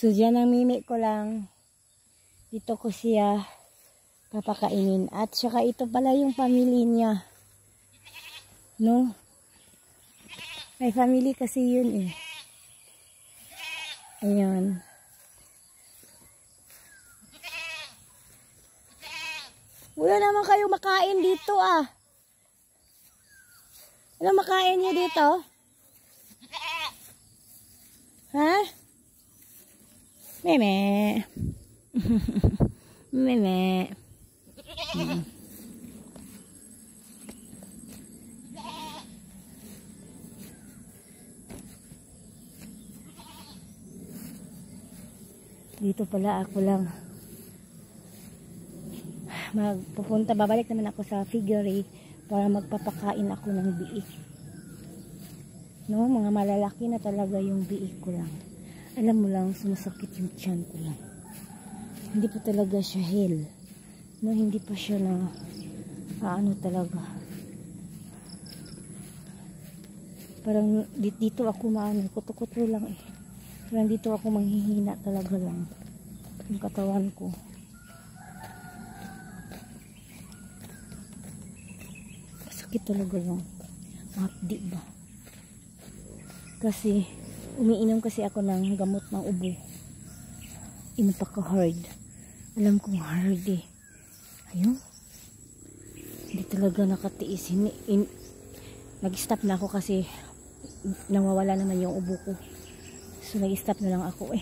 So dyan ang mimi ko lang. Dito ko siya papakainin. At saka ito pala yung family niya. No? May family kasi yun eh. Ayan. Wala naman kayo makain dito ah. Ano makain niyo dito? Ha? Meme. Meme. Dito pala ako lang magpupunta, babalik naman ako sa figure para magpapakain ako ng biik. No, mga malalaki na talaga yung biik ko lang. Alam mo lang, sumasakit yung tiyan ko lang. Hindi pa talaga siya heal. No, hindi pa siya na ano talaga. Parang dito ako maano, kuto-kuto lang eh. Parang dito ako manghihina talaga lang. Yung katawan ko. Sakit talaga lang. Hapdi ba? Kasi umiinom kasi ako ng gamot ng ubo. Inapaka-hard. Alam kong hard eh. Ayun. Hindi talaga nakatiis. Nag-stop na ako kasi nawawala naman yung ubo ko. So nag-stop na lang ako eh.